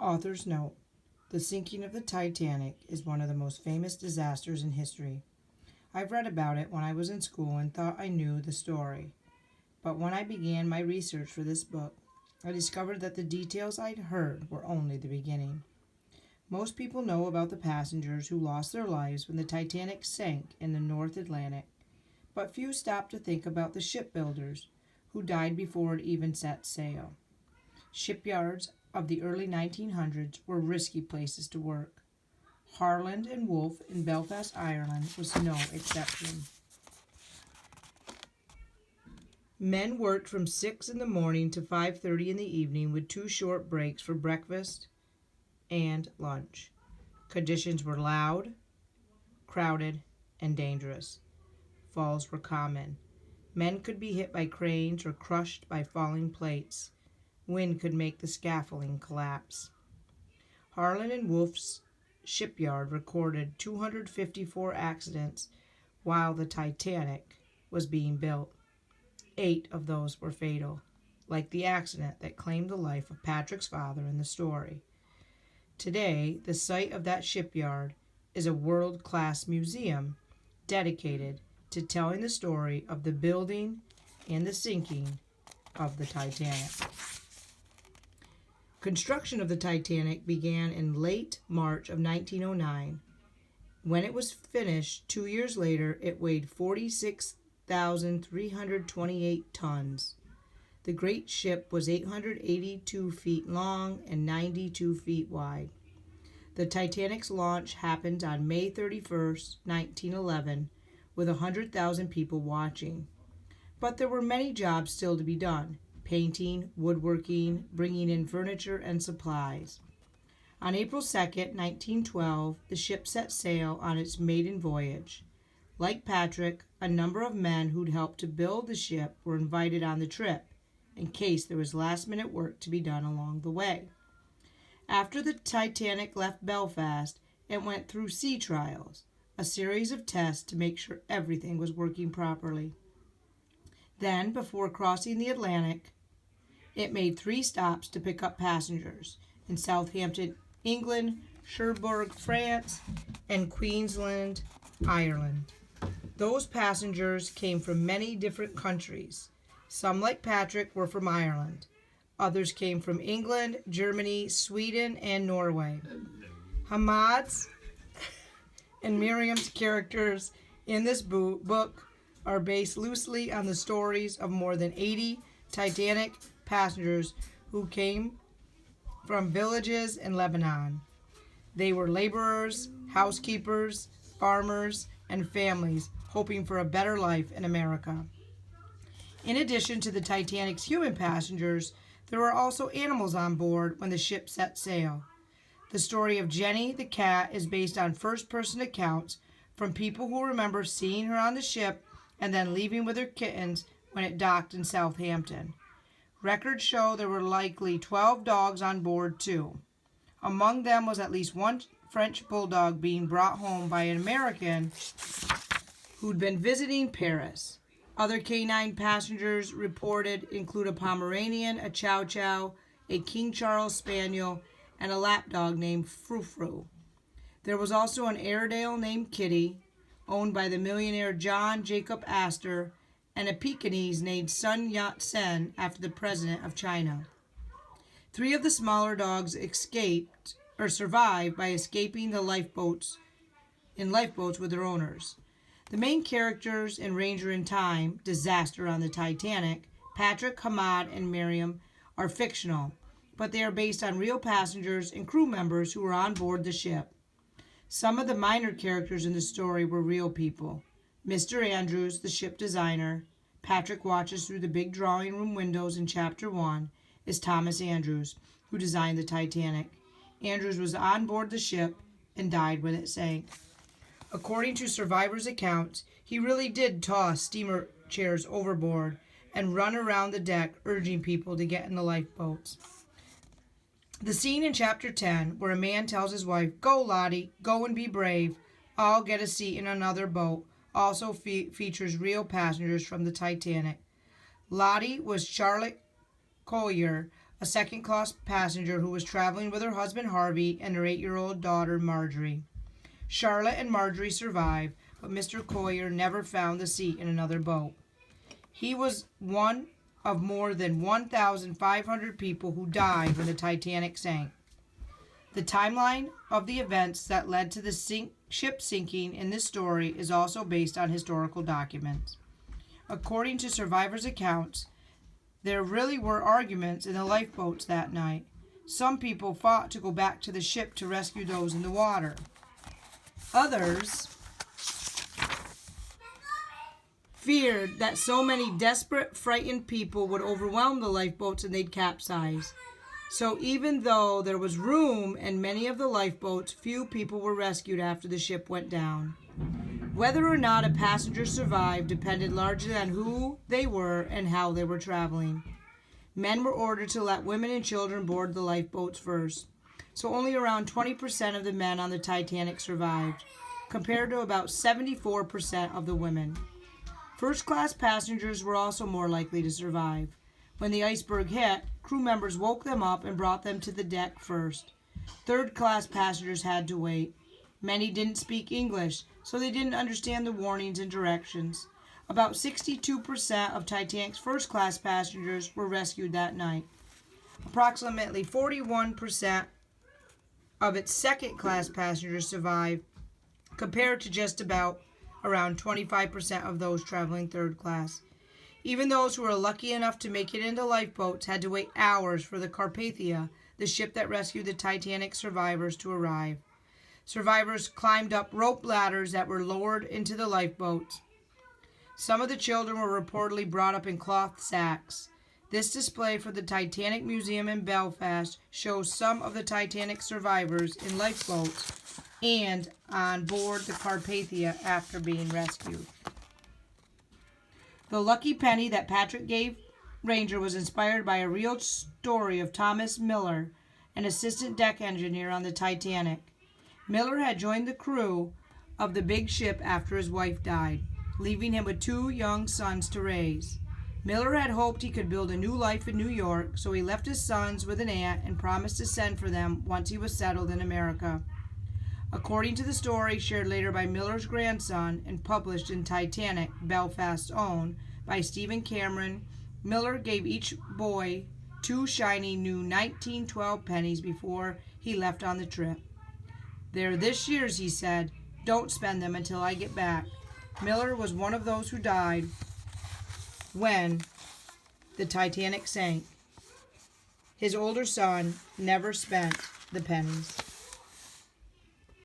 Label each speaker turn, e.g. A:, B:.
A: Author's note: the sinking of the Titanic is one of the most famous disasters in history. I've read about it when I was in school and thought I knew the story. But when I began my research for this book, I discovered that the details I'd heard were only the beginning. Most people know about the passengers who lost their lives when the Titanic sank in the North Atlantic, but few stop to think about the shipbuilders who died before it even set sail. Shipyards of the early 1900s were risky places to work. Harland and Wolff in Belfast, Ireland was no exception. Men worked from 6 in the morning to 5:30 in the evening with 2 short breaks for breakfast and lunch. Conditions were loud, crowded, and dangerous. Falls were common. Men could be hit by cranes or crushed by falling plates. Wind could make the scaffolding collapse. Harland and Wolff's shipyard recorded 254 accidents while the Titanic was being built. 8 of those were fatal, like the accident that claimed the life of Patrick's father in the story. Today, the site of that shipyard is a world-class museum dedicated to telling the story of the building and the sinking of the Titanic. Construction of the Titanic began in late March of 1909. When it was finished 2 years later, it weighed 46,328 tons. The great ship was 882 feet long and 92 feet wide. The Titanic's launch happened on May 31st, 1911, with 100,000 people watching. But there were many jobs still to be done: painting, woodworking, bringing in furniture and supplies. On April 2nd, 1912, the ship set sail on its maiden voyage. Like Patrick, a number of men who'd helped to build the ship were invited on the trip, in case there was last-minute work to be done along the way. After the Titanic left Belfast, it went through sea trials, a series of tests to make sure everything was working properly. Then, before crossing the Atlantic, it made 3 stops to pick up passengers in Southampton, England, Cherbourg, France, and Queensland, Ireland. Those passengers came from many different countries. Some, like Patrick, were from Ireland. Others came from England, Germany, Sweden, and Norway. Hamad's and Miriam's characters in this book are based loosely on the stories of more than 80 Titanic passengers who came from villages in Lebanon. They were laborers, housekeepers, farmers, and families hoping for a better life in America. In addition to the Titanic's human passengers, there were also animals on board when the ship set sail. The story of Jenny the cat is based on first-person accounts from people who remember seeing her on the ship and then leaving with her kittens when it docked in Southampton. Records show there were likely 12 dogs on board, too. Among them was at least one French bulldog being brought home by an American who'd been visiting Paris. Other canine passengers reported include a Pomeranian, a Chow Chow, a King Charles Spaniel, and a lapdog named Frou Frou. There was also an Airedale named Kitty, owned by the millionaire John Jacob Astor, and a Pekingese named Sun Yat-sen after the president of China. 3 of the smaller dogs survived by escaping the lifeboats with their owners. The main characters in Ranger in Time, Disaster on the Titanic, Patrick, Hamad, and Miriam, are fictional, but they are based on real passengers and crew members who were on board the ship. Some of the minor characters in the story were real people. Mr. Andrews, the ship designer, Patrick watches through the big drawing room windows in Chapter 1, is Thomas Andrews, who designed the Titanic. Andrews was on board the ship and died when it sank. According to survivors' accounts, he really did toss steamer chairs overboard and run around the deck urging people to get in the lifeboats. The scene in Chapter 10, where a man tells his wife, "Go, Lottie, go and be brave. I'll get a seat in another boat," also features real passengers from the Titanic. Lottie was Charlotte Collier, a second-class passenger who was traveling with her husband Harvey and their 8-year-old daughter Marjorie. Charlotte and Marjorie survived, but Mr. Coyer never found a seat in another boat. He was one of more than 1,500 people who died when the Titanic sank. The timeline of the events that led to the ship sinking in this story is also based on historical documents. According to survivors' accounts, there really were arguments in the lifeboats that night. Some people fought to go back to the ship to rescue those in the water. Others feared that so many desperate, frightened people would overwhelm the lifeboats and they'd capsize. So even though there was room in many of the lifeboats, few people were rescued after the ship went down. Whether or not a passenger survived depended largely on who they were and how they were traveling. Men were ordered to let women and children board the lifeboats first, so only around 20% of the men on the Titanic survived, compared to about 74% of the women. First-class passengers were also more likely to survive. When the iceberg hit, crew members woke them up and brought them to the deck first. Third-class passengers had to wait. Many didn't speak English, so they didn't understand the warnings and directions. About 62% of Titanic's first-class passengers were rescued that night. Approximately 41% of its second-class passengers survived, compared to just about around 25% of those traveling third class. Even those who were lucky enough to make it into lifeboats had to wait hours for the Carpathia, the ship that rescued the Titanic survivors, to arrive. Survivors climbed up rope ladders that were lowered into the lifeboats. Some of the children were reportedly brought up in cloth sacks. This display for the Titanic Museum in Belfast shows some of the Titanic survivors in lifeboats and on board the Carpathia after being rescued. The lucky penny that Patrick gave Ranger was inspired by a real story of Thomas Miller, an assistant deck engineer on the Titanic. Miller had joined the crew of the big ship after his wife died, leaving him with 2 young sons to raise. Miller had hoped he could build a new life in New York, so he left his sons with an aunt and promised to send for them once he was settled in America. According to the story shared later by Miller's grandson and published in Titanic, Belfast's Own, by Stephen Cameron, Miller gave each boy 2 shiny new 1912 pennies before he left on the trip. "They're this year's," he said. "Don't spend them until I get back." Miller was one of those who died when the Titanic sank. His older son never spent the pennies.